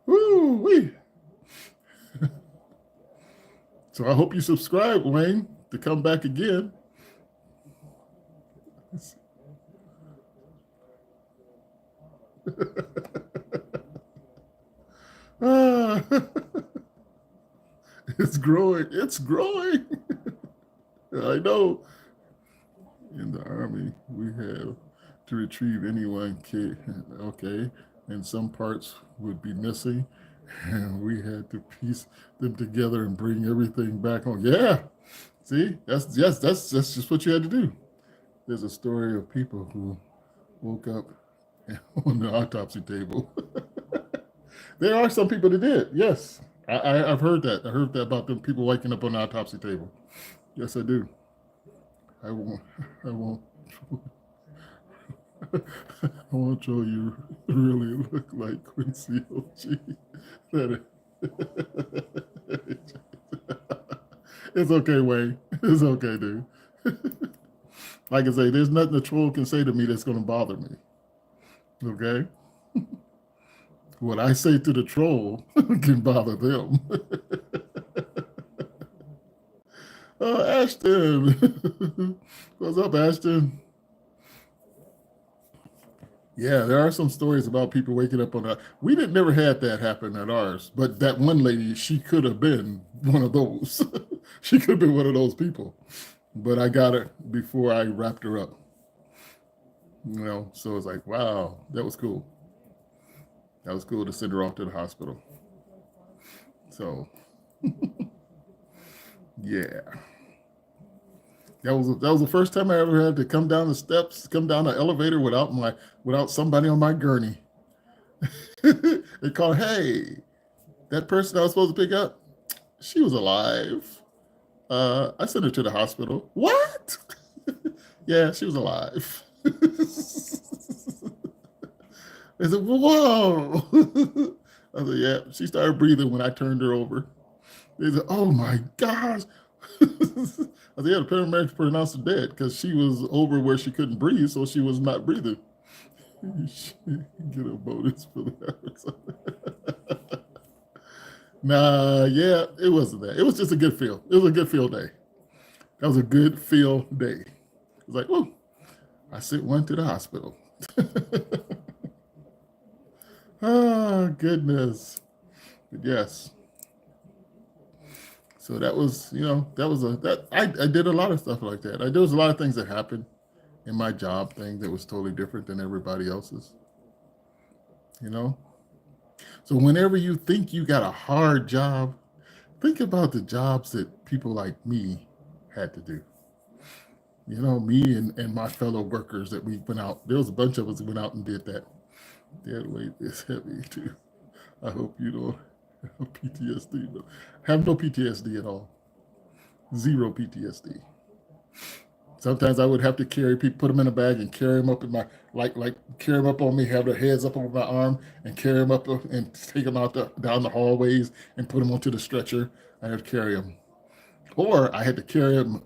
S1: Woo-wee. So I hope you subscribe, Wayne, to come back again. It's growing. It's growing. I know. In the Army, we have to retrieve anyone. Okay. And some parts would be missing. And we had to piece them together and bring everything back on. Yeah. See, that's just what you had to do. There's a story of people who woke up on the autopsy table. There are some people that did. Yes, I've heard that. I heard that about them people waking up on the autopsy table. Yes, I do. I won't. I won't show you really look like Quincy OG. It's okay, Wayne. It's okay, dude. Like I say, there's nothing a troll can say to me that's going to bother me. Okay? What I say to the troll can bother them. Ashton. What's up, Ashton? Yeah, there are some stories about people waking up on that. We never had that happen at ours, but that one lady, she could have been one of those. She could have been one of those people. But I got her before I wrapped her up. So it's like, wow, that was cool. That was cool to send her off to the hospital. So, yeah. That was the first time I ever had to come down the steps, come down the elevator without somebody on my gurney. They called, hey, that person I was supposed to pick up, she was alive. I sent her to the hospital. What? Yeah, she was alive. They said, whoa. I said, yeah, she started breathing when I turned her over. They said, oh my gosh. I said, yeah, the paramedics pronounced her dead because she was over where she couldn't breathe, so she was not breathing. You should get a bonus for that. Nah, yeah, it wasn't that. It was just a good feel. It was a good feel day. That was a good feel day. It was like, oh, I sent one to the hospital. Oh, goodness. But yes. So that was, I did a lot of stuff like that. There was a lot of things that happened in my job thing that was totally different than everybody else's, you know? So whenever you think you got a hard job, think about the jobs that people like me had to do. You know, me and my fellow workers that we went out. There was a bunch of us that went out and did that. Dead weight is heavy too. I hope you don't have PTSD, but have no PTSD at all. Zero PTSD. Sometimes I would have to carry people, put them in a bag and carry them up in my, like carry them up on me, have their heads up over my arm and carry them up and take them out down the hallways and put them onto the stretcher. I had to carry them. Or I had to carry them,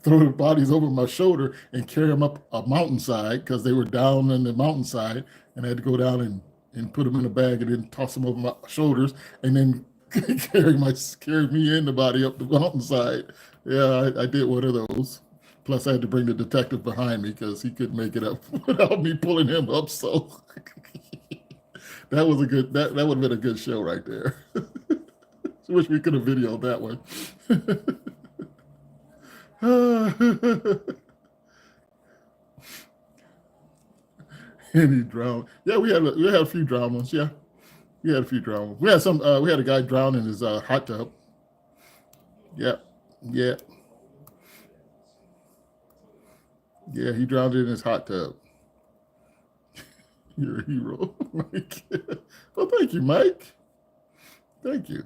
S1: throw the bodies over my shoulder and carry them up a mountainside because they were down in the mountainside, and I had to go down and put them in a bag and then toss them over my shoulders and then carry me and the body up the mountainside. Yeah, I did one of those. Plus, I had to bring the detective behind me because he couldn't make it up without me pulling him up. So that was a good. That would have been a good show right there. I wish we could have videoed that one. And he drowned. Yeah, we had a few drowned ones. Yeah, we had a few drowned ones. We had some. We had a guy drown in his hot tub. Yeah, yeah, yeah. He drowned in his hot tub. You're a hero, Mike. Well, thank you, Mike. Thank you.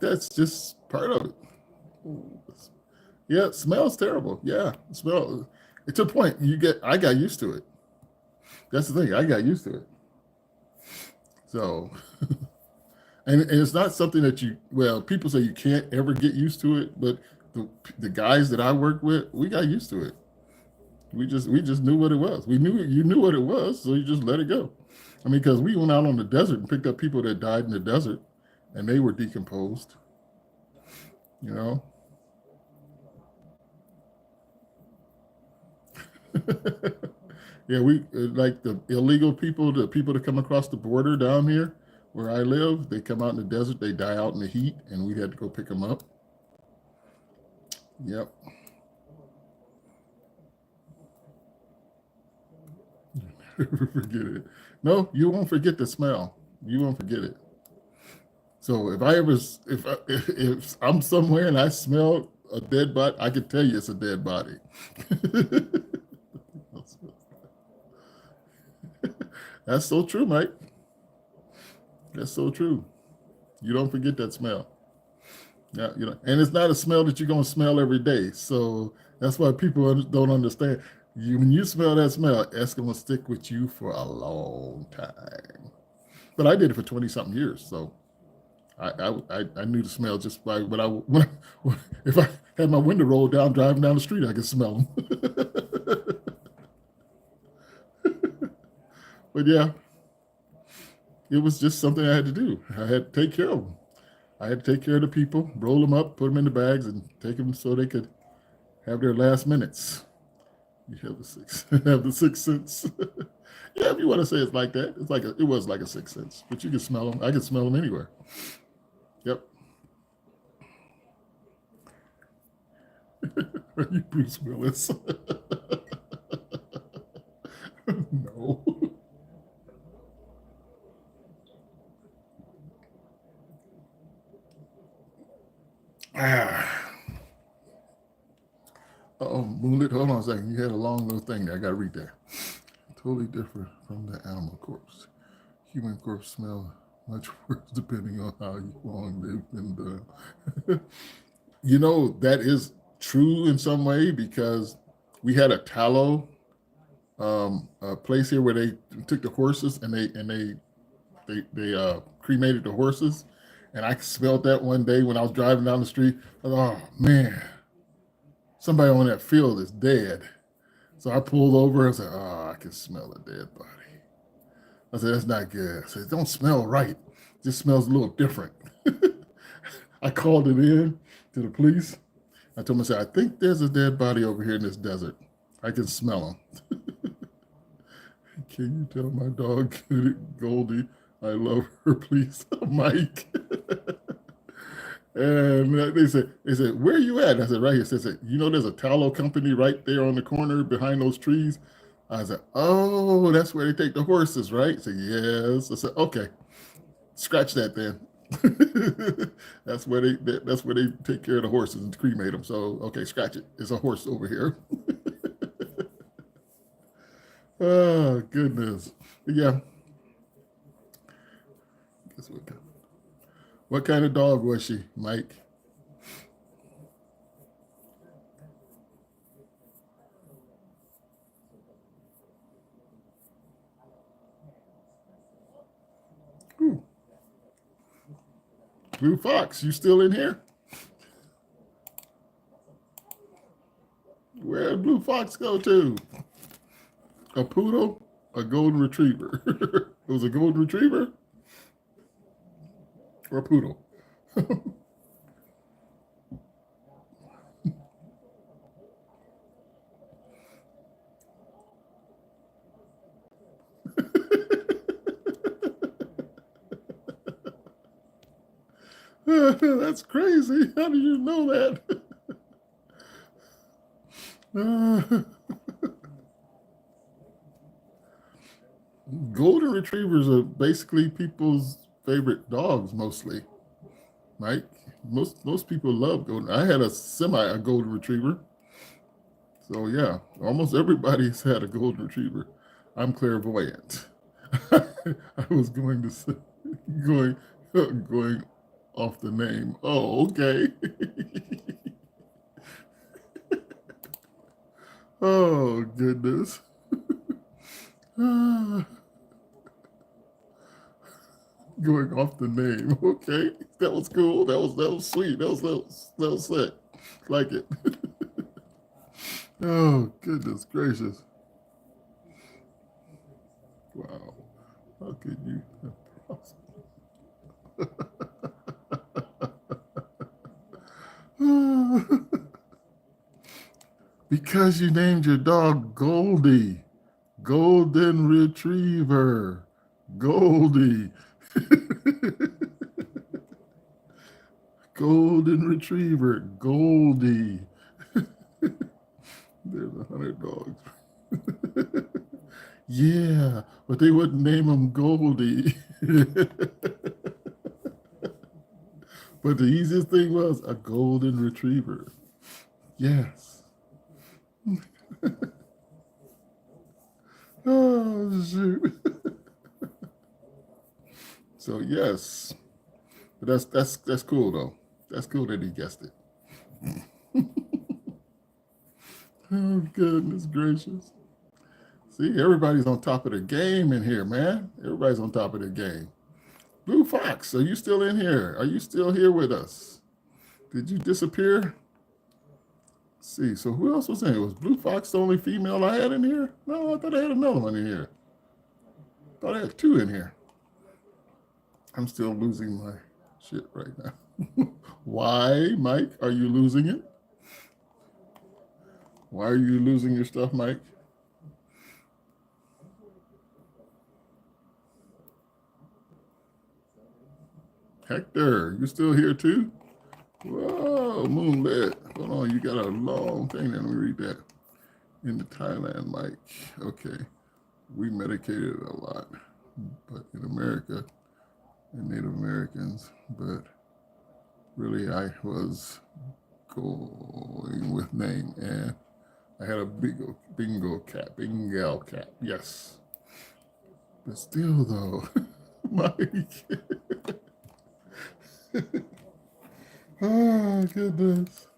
S1: That's just part of it. Yeah, it smells terrible. Yeah, smell. It's a point I got used to it. That's the thing. I got used to it. So, and it's not something that people say you can't ever get used to it, but the guys that I work with, we got used to it. We just knew what it was. We knew you knew what it was, so you just let it go. I mean, because we went out on the desert and picked up people that died in the desert, and they were decomposed. You know. Yeah, we like the illegal people, the people that come across the border down here where I live. They come out in the desert, they die out in the heat, and we had to go pick them up. Yep. Never forget it. No, you won't forget the smell. You won't forget it. So if I'm somewhere and I smell a dead body, I can tell you it's a dead body. That's so true, Mike. That's so true. You don't forget that smell. Yeah, and it's not a smell that you're gonna smell every day. So that's why people don't understand. When you smell that smell, it's gonna stick with you for a long time. But I did it for 20 something years, so I knew the smell just by if I had my window rolled down driving down the street, I could smell them. But yeah, it was just something I had to do. I had to take care of them. I had to take care of the people, roll them up, put them in the bags, and take them so they could have their last minutes. You have have the sixth sense. Yeah, if you want to say it's like that, it was like a sixth sense. But you can smell them. I can smell them anywhere. Yep. Are you Bruce Willis? No. Ah. Oh, Moonlit. Hold on a second. You had a long little thing there. I got to read that. Totally different from the animal corpse. Human corpse smell Much worse, depending on how long they've been done. You know, that is true in some way because we had a tallow a place here where they took the horses and they cremated the horses, and I smelled that one day when I was driving down the street. I thought, oh man, somebody on that field is dead. So I pulled over and said, oh, I can smell a dead body. I said, that's not good. I said, it don't smell right. It just smells a little different. I called it in to the police. I told them, I said, I think there's a dead body over here in this desert. I can smell him. Can you tell my dog, Goldie, I love her, please, Mike? And they said, where are you at? I said, right here. They said, you know, there's a tallow company right there on the corner behind those trees. I said, oh, that's where they take the horses, right? I said, yes. I said, okay, scratch that then. that's where they take care of the horses and cremate them. So, okay, scratch it. There's a horse over here. Oh, goodness. Yeah. Guess what kind of dog was she, Mike? Ooh. Blue Fox, you still in here? Where did Blue Fox go to? A poodle? A golden retriever? It was a golden retriever? Or a poodle? That's crazy. How do you know that? Golden retrievers are basically people's favorite dogs, mostly. Right? Most people love golden. I had a golden retriever. So yeah, almost everybody's had a golden retriever. I'm clairvoyant. I was going to say going off the name. Oh, okay. Oh goodness. Going off the name. Okay, that was cool. That was sweet. That was sick. Like it. Oh goodness gracious! Wow, how could you? Because you named your dog Goldie, Golden Retriever, Goldie. Golden Retriever, Goldie. There's 100 dogs. Yeah, but they wouldn't name him Goldie. But the easiest thing was a golden retriever. Yes. Oh shoot. So yes, but that's cool though. That's cool that he guessed it. Oh goodness gracious! See, everybody's on top of the game in here, man. Everybody's on top of the game. Blue Fox, are you still in here? Are you still here with us? Did you disappear? Let's see, so who else was in here? Was Blue Fox the only female I had in here? No, I thought I had another one in here. I thought I had two in here. I'm still losing my shit right now. Why, Mike, are you losing it? Why are you losing your stuff, Mike? Hector, you still here too? Whoa, moonlit. Hold on, you got a long thing there. Let me read that. In the Thailand, Mike. Okay. We medicated a lot, but in America, and Native Americans, but really I was going with name, and I had a bingo cat, yes. But still though, Mike, Oh, goodness.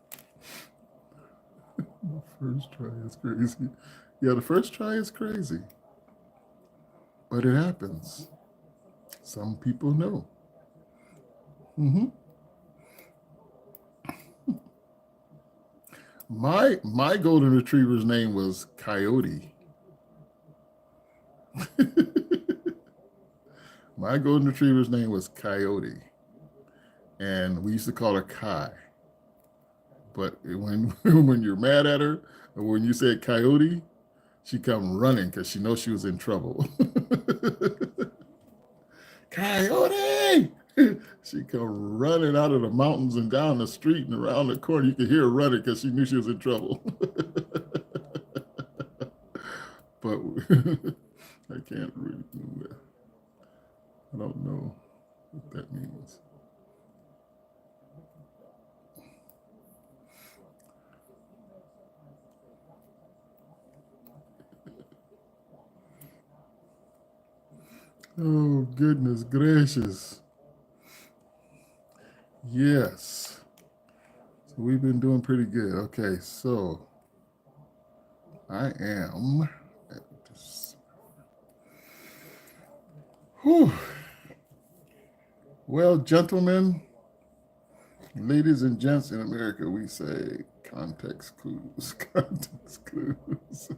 S1: The first try is crazy. Yeah, the first try is crazy. But it happens. Some people know. Hmm. My golden retriever's name was Coyote. My golden retriever's name was Coyote, and we used to call her Kai. But when when you're mad at her, or when you said Coyote, she come running because she knows she was in trouble. Coyote! She come running out of the mountains and down the street and around the corner. You could hear her running because she knew she was in trouble. But I can't really do that. I don't know what that means. Oh, goodness gracious. Yes. So we've been doing pretty good. Okay, so I am at this. Whew. Well, gentlemen, ladies and gents in America, we say context clues, context clues.